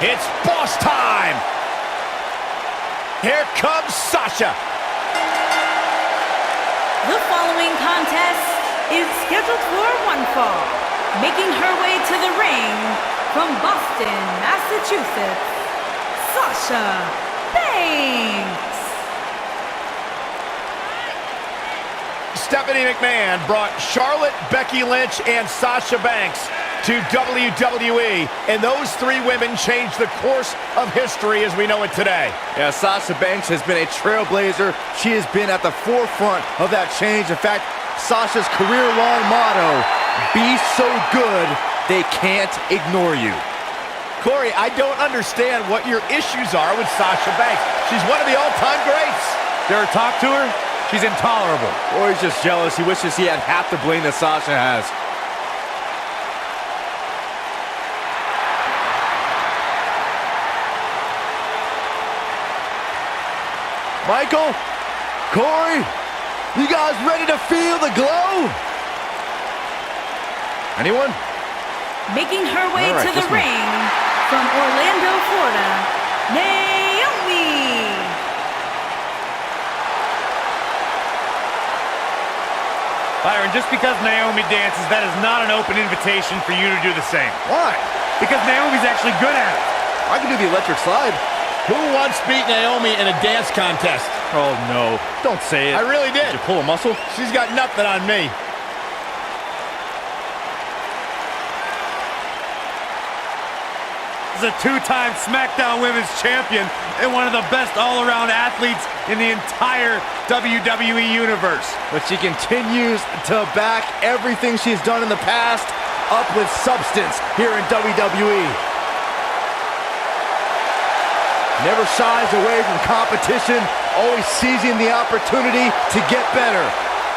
It's boss time. Here comes Sasha. The following contest is scheduled for one fall. Making her way to the ring from Boston, Massachusetts, Sasha Banks. Stephanie McMahon brought Charlotte, Becky Lynch, and Sasha Banks to WWE, and those three women changed the course of history as we know it today. Yeah, Sasha Banks has been a trailblazer. She has been at the forefront of that change. In fact, Sasha's career-long motto, be so good, they can't ignore you. Corey, I don't understand what your issues are with Sasha Banks. She's one of the all-time greats. You ever talk to her? She's intolerable. Or he's just jealous. He wishes he had half the bling that Sasha has. Michael, Corey, you guys ready to feel the glow? Anyone? Making her way to the ring from Orlando, Florida, Naomi. Byron, just because Naomi dances, that is not an open invitation for you to do the same. Why? Because Naomi's actually good at it. I can do the electric slide. Who once beat Naomi in a dance contest? Oh, no. Don't say it. I really did. Did you pull a muscle? She's got nothing on me. This is a two-time SmackDown Women's Champion and one of the best all-around athletes in the entire WWE Universe. But she continues to back everything she's done in the past up with substance here in WWE. Never shies away from competition, always seizing the opportunity to get better.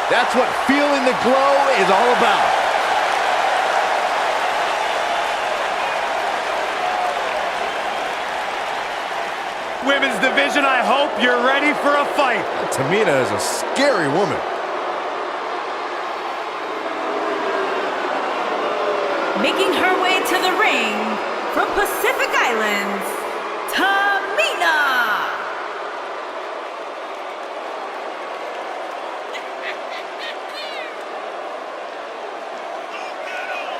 That's what feeling the glow is all about. Women's division, I hope you're ready for a fight. Tamina is a scary woman. Making her way to the ring from Pacific Islands, Tamina.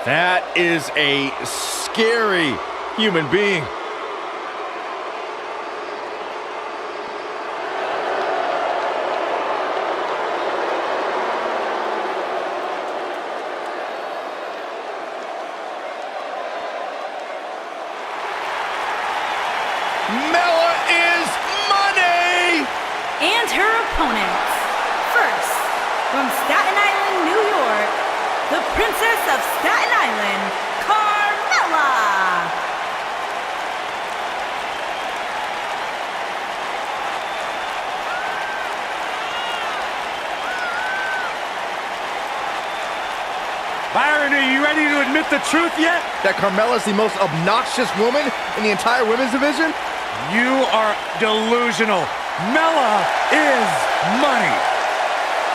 That is a scary human being. Mella is money! And her opponents. First, from Staten Island, New York, the Princess of Staten Island, Carmella. Byron, are you ready to admit the truth yet? That Carmella's the most obnoxious woman in the entire women's division? You are delusional. Mella is money.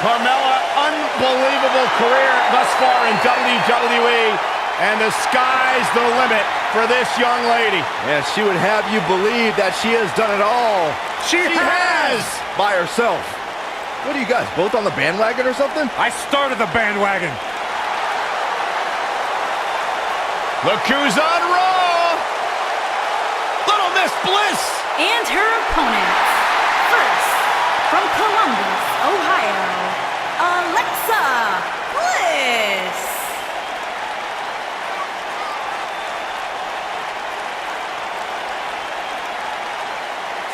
Carmella, unbelievable career thus far in WWE, and the sky's the limit for this young lady. Yeah, she would have you believe that she has done it all. She has! By herself. What are you guys, both on the bandwagon or something? I started the bandwagon. Look who's on Raw! Little Miss Bliss! And her opponents. First, from Columbus, Ohio, Alexa Bliss.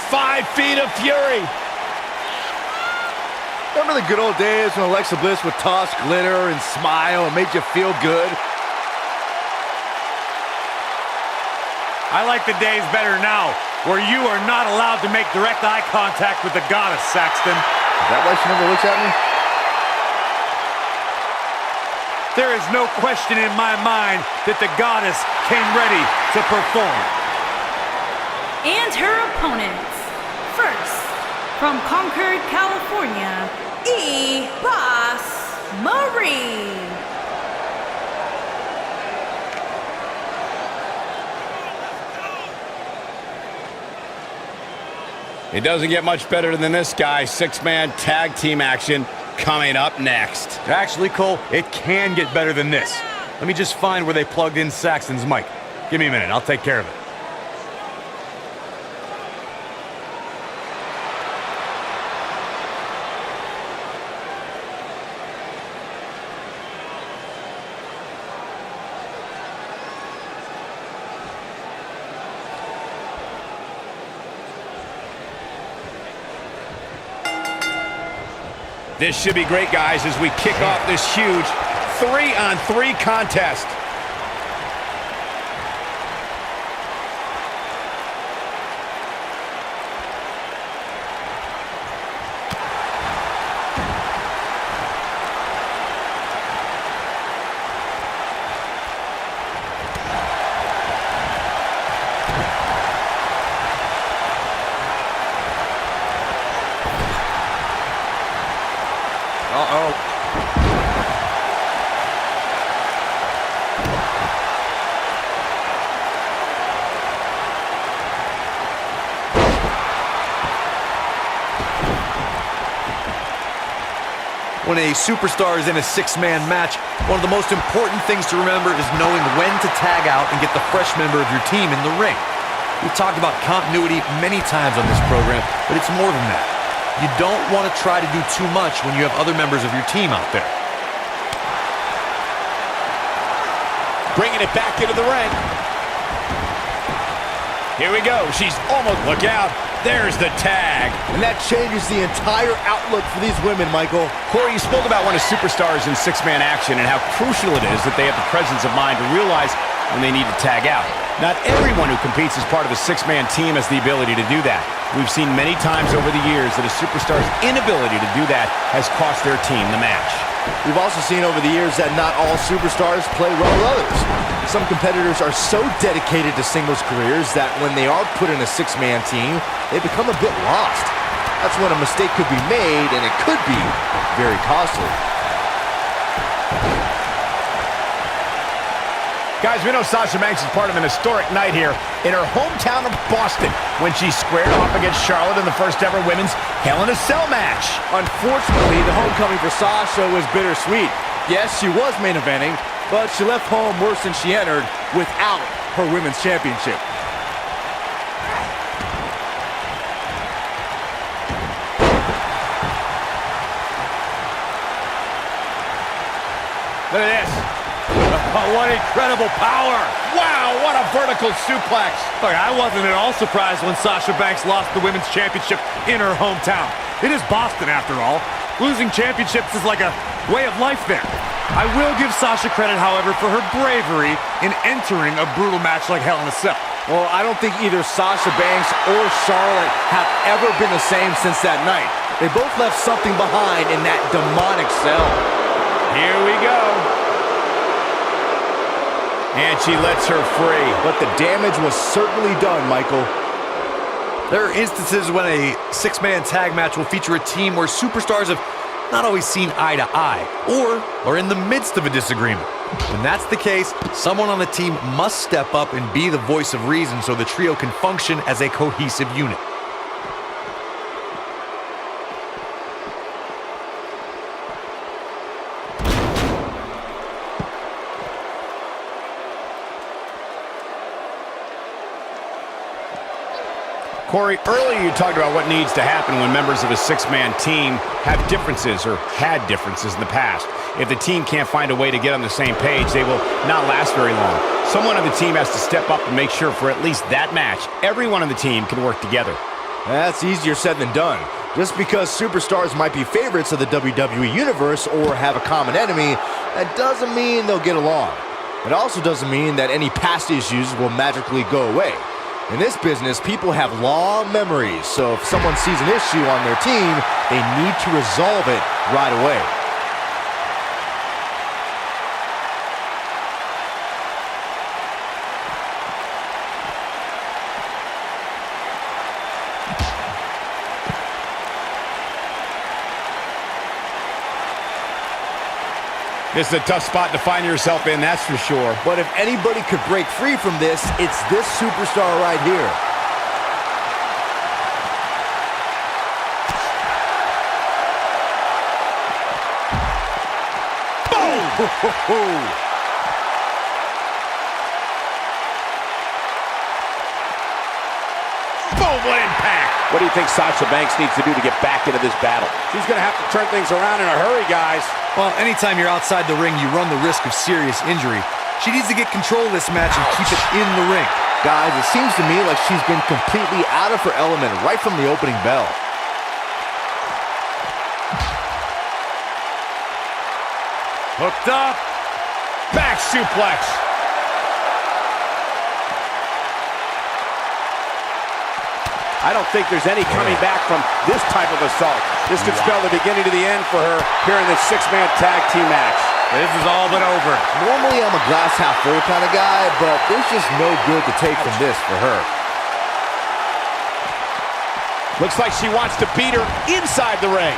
"5 Feet of Fury." Remember the good old days when Alexa Bliss would toss glitter and smile and made you feel good? I like the days better now, where you are not allowed to make direct eye contact with the goddess, Saxton. Is that why she never looks at me? There is no question in my mind that the goddess came ready to perform. And her opponents. First, from Concord, California, Boss Marie. It doesn't get much better than this, guy. Six-man tag team action coming up next. Actually, Cole, it can get better than this. Let me just find where they plugged in Saxton's mic. Give me a minute. I'll take care of it. This should be great, guys, as we kick off this huge 3-on-3 contest. When a superstar is in a six-man match, one of the most important things to remember is knowing when to tag out and get the fresh member of your team in the ring. We've talked about continuity many times on this program, but it's more than that. You don't want to try to do too much when you have other members of your team out there. Bringing it back into the ring. Here we go. She's almost, look out. There's the tag. And that changes the entire outlook for these women, Michael. Corey, you spoke about when a superstar is in six-man action and how crucial it is that they have the presence of mind to realize when they need to tag out. Not everyone who competes as part of a six-man team has the ability to do that. We've seen many times over the years that a superstar's inability to do that has cost their team the match. We've also seen over the years that not all superstars play well with others. Some competitors are so dedicated to singles careers that when they are put in a six-man team, they become a bit lost. That's when a mistake could be made, and it could be very costly. Guys, we know Sasha Banks is part of an historic night here in her hometown of Boston when she squared off against Charlotte in the first ever women's Hell in a Cell match. Unfortunately, the homecoming for Sasha was bittersweet. Yes, she was main eventing, but she left home worse than she entered without her women's championship. Look at this. Oh, what incredible power! Wow, what a vertical suplex. Look, I wasn't at all surprised when Sasha Banks lost the women's championship in her hometown. It is Boston, after all. Losing championships is like a way of life there. I will give Sasha credit, however, for her bravery in entering a brutal match like Hell in a Cell. Well, I don't think either Sasha Banks or Charlotte have ever been the same since that night. They both left something behind in that demonic cell. Here we go. And she lets her free. But the damage was certainly done, Michael. There are instances when a six-man tag match will feature a team where superstars have not always seen eye to eye, or are in the midst of a disagreement. When that's the case, someone on the team must step up and be the voice of reason so the trio can function as a cohesive unit. Corey, earlier you talked about what needs to happen when members of a six-man team have differences or had differences in the past. If the team can't find a way to get on the same page, they will not last very long. Someone on the team has to step up and make sure for at least that match, everyone on the team can work together. That's easier said than done. Just because superstars might be favorites of the WWE Universe or have a common enemy, that doesn't mean they'll get along. It also doesn't mean that any past issues will magically go away. In this business, people have long memories, so if someone sees an issue on their team, they need to resolve it right away. This is a tough spot to find yourself in, that's for sure. But if anybody could break free from this, it's this superstar right here. Boom, what impact! What do you think Sasha Banks needs to do to get back into this battle? She's going to have to turn things around in a hurry, guys. Well, anytime you're outside the ring, you run the risk of serious injury. She needs to get control of this match and keep it in the ring. Guys, it seems to me like she's been completely out of her element right from the opening bell. Hooked up. Back suplex. I don't think there's any coming back from this type of assault. This could spell the beginning to the end for her here in this six-man tag team match. This is all but over. Normally I'm a glass half full kind of guy, but there's just no good to take from this for her. Looks like she wants to beat her inside the ring.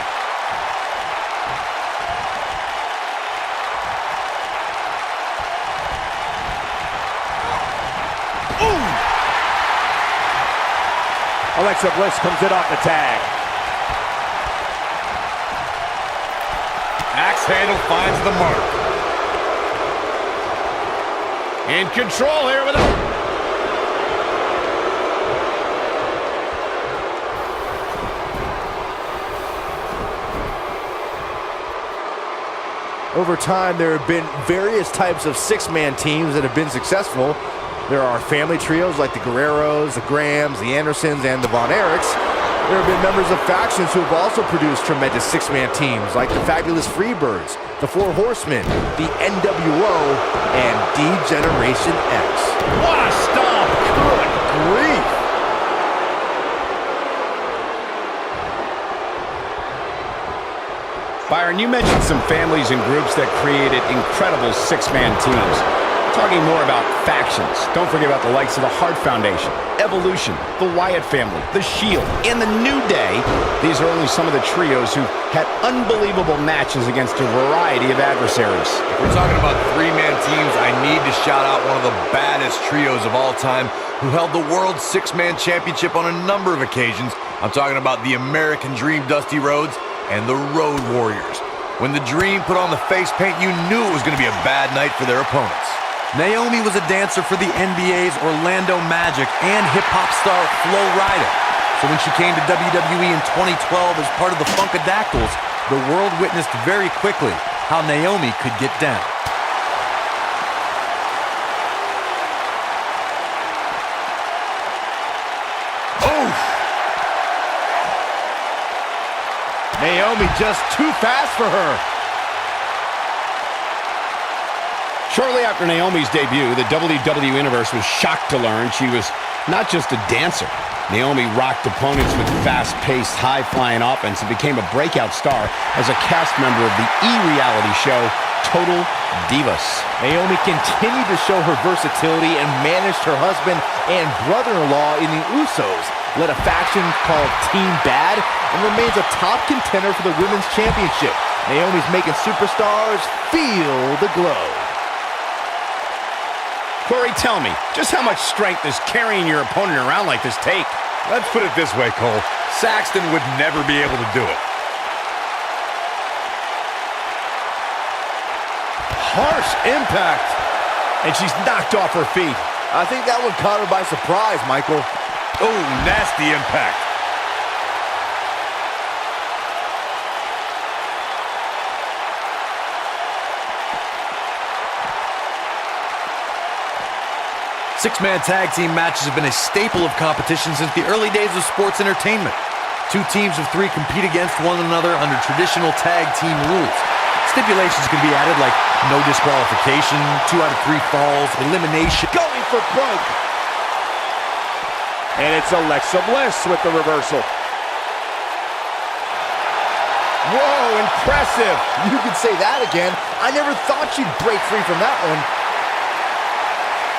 Alexa Bliss comes in off the tag. Axe handle finds the mark. In control here with it. Over time, there have been various types of six-man teams that have been successful. There are family trios like the Guerreros, the Grahams, the Andersons, and the Von Erichs. There have been members of factions who have also produced tremendous six-man teams like the Fabulous Freebirds, the Four Horsemen, the NWO, and D-Generation X. What a stomp! Good grief! Byron, you mentioned some families and groups that created incredible six-man teams. Talking more about factions, don't forget about the likes of the Hart Foundation, Evolution, the Wyatt family, the Shield, and the New Day. These are only some of the trios who've had unbelievable matches against a variety of adversaries. If we're talking about three-man teams, I need to shout out one of the baddest trios of all time who held the World Six-Man Championship on a number of occasions. I'm talking about the American Dream Dusty Rhodes and the Road Warriors. When the Dream put on the face paint, you knew it was going to be a bad night for their opponents. Naomi was a dancer for the NBA's Orlando Magic and hip-hop star Flo Rida. So when she came to WWE in 2012 as part of the Funkadactyls, the world witnessed very quickly how Naomi could get down. Oof! Naomi just too fast for her. Shortly after Naomi's debut, the WWE Universe was shocked to learn she was not just a dancer. Naomi rocked opponents with fast-paced, high-flying offense and became a breakout star as a cast member of the E-reality show Total Divas. Naomi continued to show her versatility and managed her husband and brother-in-law in the Usos, led a faction called Team Bad, and remains a top contender for the Women's Championship. Naomi's making superstars feel the glow. Corey, tell me, just how much strength does carrying your opponent around like this take? Let's put it this way, Cole. Saxton would never be able to do it. Harsh impact. And she's knocked off her feet. I think that one caught her by surprise, Michael. Oh, nasty impact. Six-man tag team matches have been a staple of competition since the early days of sports entertainment. Two teams of three compete against one another under traditional tag team rules. Stipulations can be added like no disqualification, 2 out of 3 falls, elimination. Going for broke. And it's Alexa Bliss with the reversal. Whoa, impressive. You could say that again. I never thought she'd break free from that one.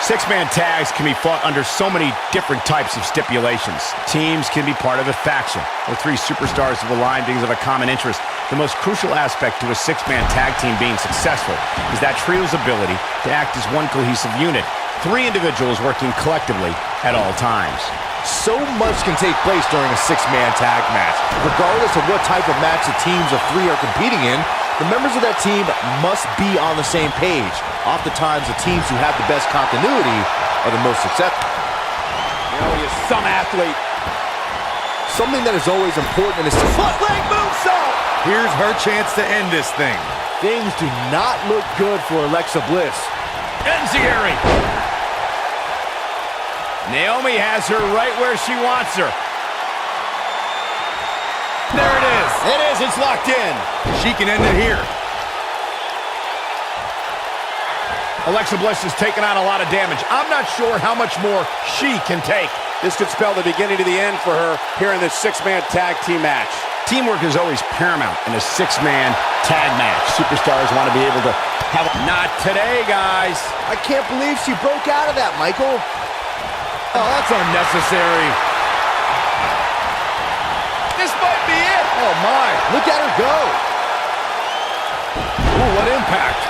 Six-man tags can be fought under so many different types of stipulations. Teams can be part of a faction, or 3 superstars have aligned because of a common interest. The most crucial aspect to a six-man tag team being successful is that trio's ability to act as one cohesive unit. 3 individuals working collectively at all times. So much can take place during a six-man tag match. Regardless of what type of match the teams of 3 are competing in, The members of that team must be on the same page. Oftentimes, the teams who have the best continuity are the most successful. You know, he is some athlete. Something that is always important is Foot leg moonsault! Here's her chance to end this thing. things do not look good for Alexa Bliss. Enziguri. Naomi has her right where she wants her. There it is. It is. It's locked in. She can end it here. Alexa Bliss has taken on a lot of damage. I'm not sure how much more she can take. This could spell the beginning to the end for her here in this six-man tag team match. Teamwork is always paramount in a six-man tag match. Superstars want to be able to have... Not today, guys. I can't believe she broke out of that, Michael. Oh, that's unnecessary. This might be it. Oh, my. Look at her go. Ooh, what impact.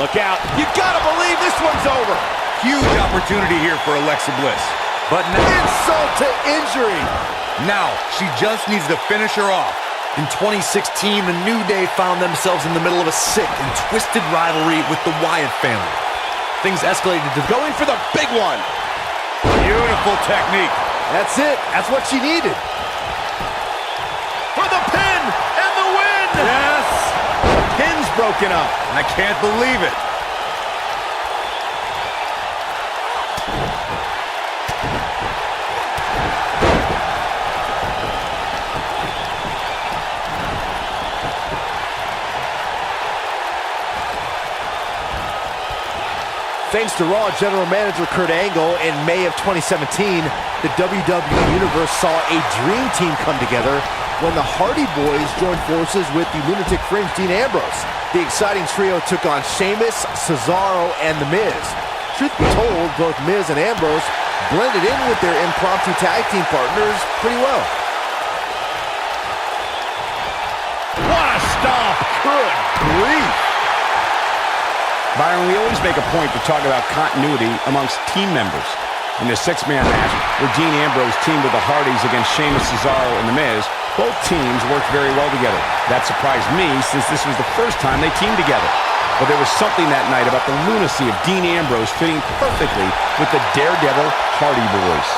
Look out. You gotta believe this one's over. Huge opportunity here for Alexa Bliss. But now, Insult to injury. now she just needs to finish her off. In 2016, the New Day found themselves in the middle of a sick and twisted rivalry with the Wyatt family. Things escalated to Going for the big one. Beautiful technique. That's it. That's what she needed. For the pin and the win. Yes. The pin's broken up. I can't believe it. Thanks to Raw General Manager Kurt Angle in May of 2017, the WWE Universe saw a dream team come together when the Hardy Boys joined forces with the Lunatic Fringe Dean Ambrose. The exciting trio took on Sheamus, Cesaro, and The Miz. Truth be told, both Miz and Ambrose blended in with their impromptu tag team partners pretty well. What a stomp. Good grief. Byron, we always make a point to talk about continuity amongst team members. In the six-man match, where Dean Ambrose teamed with the Hardys against Sheamus, Cesaro, and The Miz, both teams worked very well together. That surprised me, since this was the first time they teamed together. But there was something that night about the lunacy of Dean Ambrose fitting perfectly with the Daredevil Hardy Boys.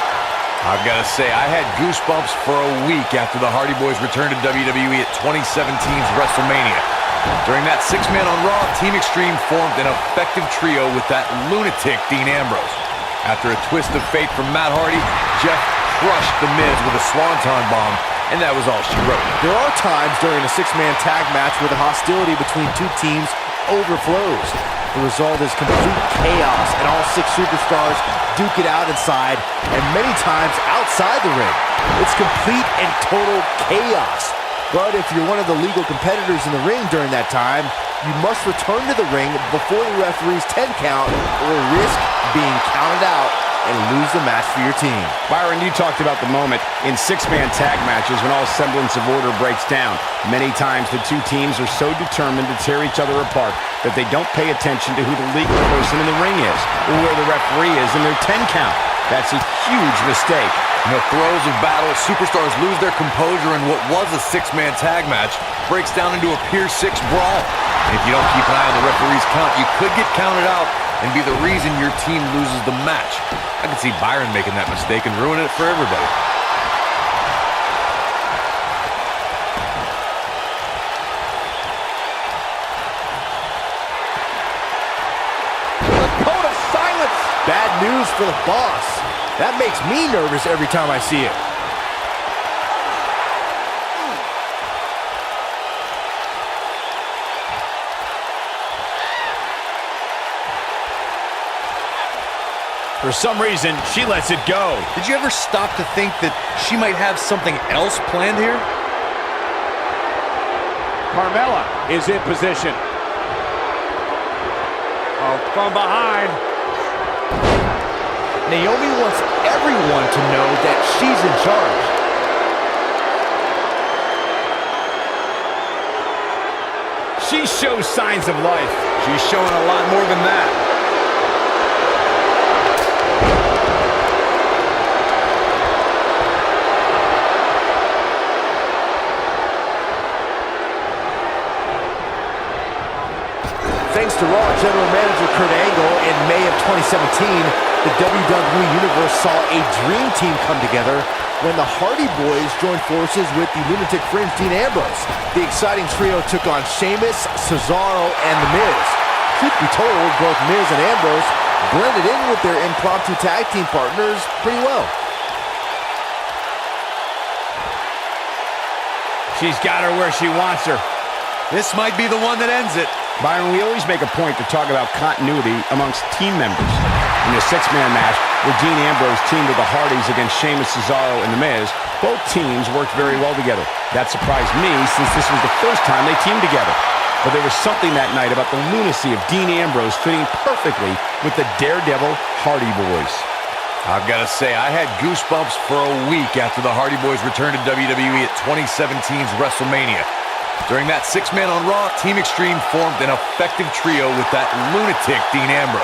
I've got to say, I had goosebumps for a week after the Hardy Boys returned to WWE at 2017's WrestleMania. During that six-man on Raw, Team Extreme formed an effective trio with that lunatic Dean Ambrose. After a twist of fate from Matt Hardy, Jeff crushed The Miz with a swanton bomb, and that was all she wrote. There are times during a six-man tag match where the hostility between two teams overflows. The result is complete chaos, and all six superstars duke it out inside, and many times outside the ring. It's complete and total chaos. But if you're one of the legal competitors in the ring during that time, you must return to the ring before the referee's 10 count or risk being counted out and lose the match for your team. Byron, you talked about the moment in six-man tag matches when all semblance of order breaks down. Many times the two teams are so determined to tear each other apart that they don't pay attention to who the legal person in the ring is or where the referee is in their 10 count. That's a huge mistake. In the throes of battle, superstars lose their composure, and what was a six-man tag match breaks down into a Pier 6 brawl. And if you don't keep an eye on the referee's count, you could get counted out and be the reason your team loses the match. I can see Byron making that mistake and ruining it for everybody. The code of silence. Bad news for the boss. That makes me nervous every time I see it. For some reason, she lets it go. Did you ever stop to think that she might have something else planned here? Carmella is in position. Oh, from behind. Naomi wants everyone to know that she's in charge. She shows signs of life. She's showing a lot more than that. Thanks to Raw General Manager Kurt Angle, in May of 2017, the WWE Universe saw a dream team come together when the Hardy Boys joined forces with the lunatic fringe Dean Ambrose. The exciting trio took on Sheamus, Cesaro, and The Miz. Truth be told, both Miz and Ambrose blended in with their impromptu tag team partners pretty well. She's got her where she wants her. This might be the one that ends it. Byron, we always make a point to talk about continuity amongst team members. In the six-man match, where Dean Ambrose teamed with the Hardys against Sheamus, Cesaro, and The Miz, both teams worked very well together. That surprised me, since this was the first time they teamed together. But there was something that night about the lunacy of Dean Ambrose fitting perfectly with the Daredevil Hardy Boys. I've got to say, I had goosebumps for a week after the Hardy Boys returned to WWE at 2017's WrestleMania. During that six-man on Raw, Team Extreme formed an effective trio with that lunatic Dean Ambrose.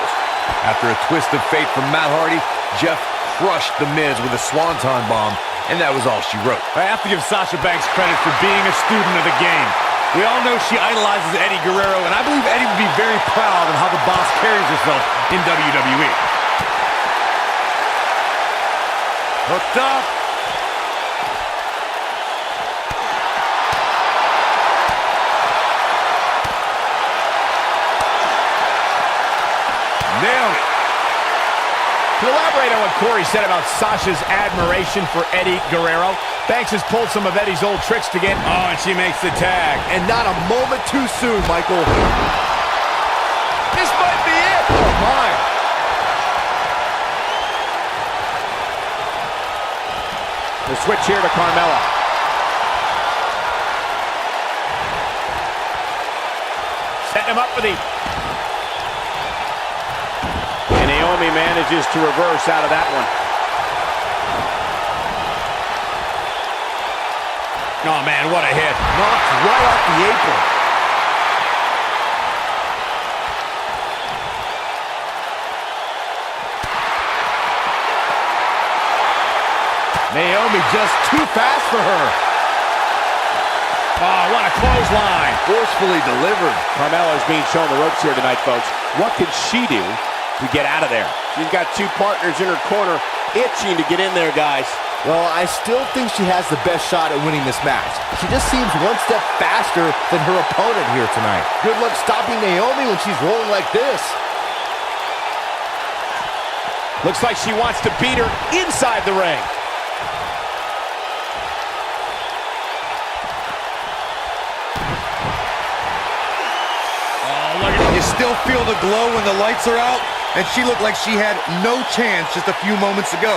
After a twist of fate from Matt Hardy, Jeff crushed The Miz with a swanton bomb, and that was all she wrote. I have to give Sasha Banks credit for being a student of the game. We all know she idolizes Eddie Guerrero, and I believe Eddie would be very proud of how the boss carries herself in WWE. Hooked up. Nailed it. To elaborate on what Corey said about Sasha's admiration for Eddie Guerrero, Banks has pulled some of Eddie's old tricks to get... Oh, and she makes the tag. And not a moment too soon, Michael. This might be it. Oh, my. The switch here to Carmella. Setting him up for the... And Naomi manages to reverse out of that one. Oh, man, what a hit. Knocked right off the apron. Naomi just too fast for her. Oh, what a clothesline. Forcefully delivered. Carmella is being shown the ropes here tonight, folks. What can she do to get out of there? She's got two partners in her corner itching to get in there, guys. Well, I still think she has the best shot at winning this match. She just seems one step faster than her opponent here tonight. Good luck stopping Naomi when she's rolling like this. Looks like she wants to beat her inside the ring. You still feel the glow when the lights are out? And she looked like she had no chance just a few moments ago.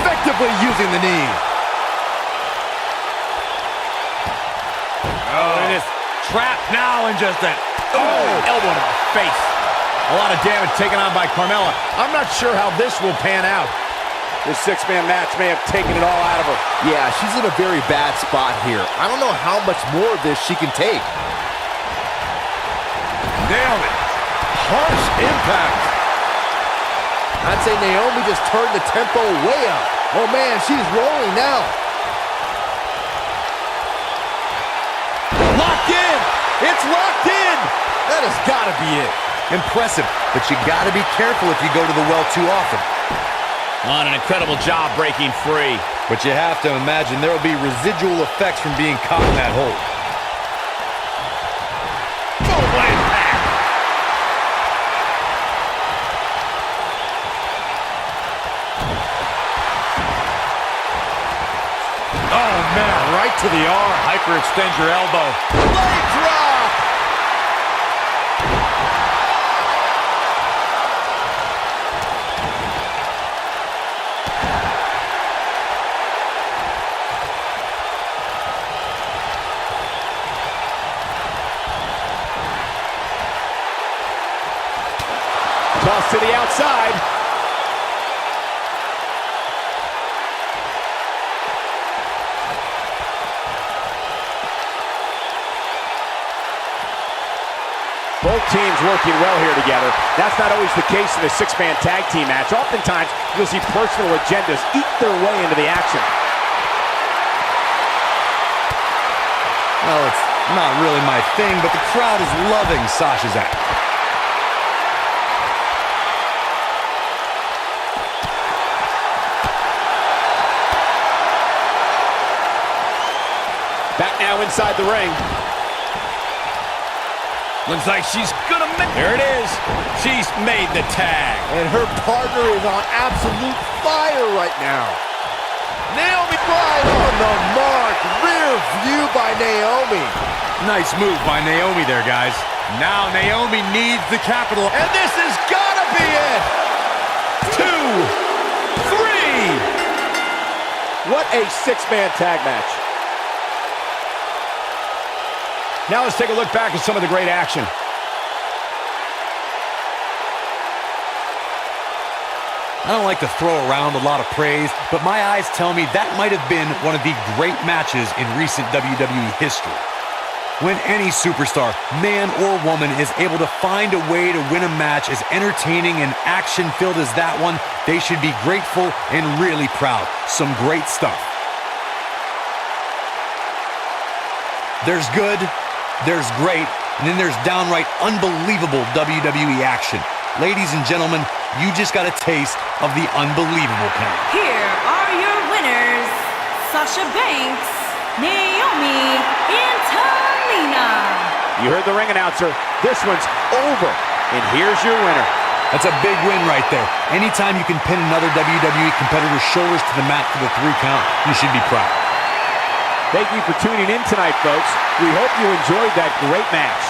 Effectively using the knee. Oh, and it's trapped now and just that. Oh, elbow to the face. A lot of damage taken on by Carmella. I'm not sure how this will pan out. This six-man match may have taken it all out of her. Yeah, she's in a very bad spot here. I don't know how much more of this she can take. Nailed it. Harsh impact. I'd say Naomi just turned the tempo way up. Oh, man, she's rolling now. Locked in! It's locked in! That has got to be it. Impressive, but you got to be careful if you go to the well too often. On an incredible job breaking free. But you have to imagine there will be residual effects from being caught in that hold. Oh, man, right to the arm. Hyperextend your elbow. Leg drop! Toss to the outside. Both teams working well here together. That's not always the case in a six-man tag team match. Oftentimes, you'll see personal agendas eat their way into the action. Well, it's not really my thing, but the crowd is loving Sasha's act. now inside the ring. Looks like she's gonna make... There it is. She's made the tag. And her partner is on absolute fire right now. Naomi right on the mark. Rear view by Naomi. Nice move by Naomi there, guys. Now Naomi needs the capital. And this has got to be it. 2, 3. What a six-man tag match. Now let's take a look back at some of the great action. I don't like to throw around a lot of praise, but my eyes tell me that might have been one of the great matches in recent WWE history. When any superstar, man or woman, is able to find a way to win a match as entertaining and action-filled as that one, they should be grateful and really proud. Some great stuff. There's good, there's great, and then there's downright unbelievable WWE action. Ladies and gentlemen, you just got a taste of the unbelievable kind. Here are your winners, Sasha Banks, Naomi, and Tamina. You heard the ring announcer. This one's over. And here's your winner. That's a big win right there. Anytime you can pin another WWE competitor's shoulders to the mat for the 3 count, you should be proud. Thank you for tuning in tonight, folks. We hope you enjoyed that great match.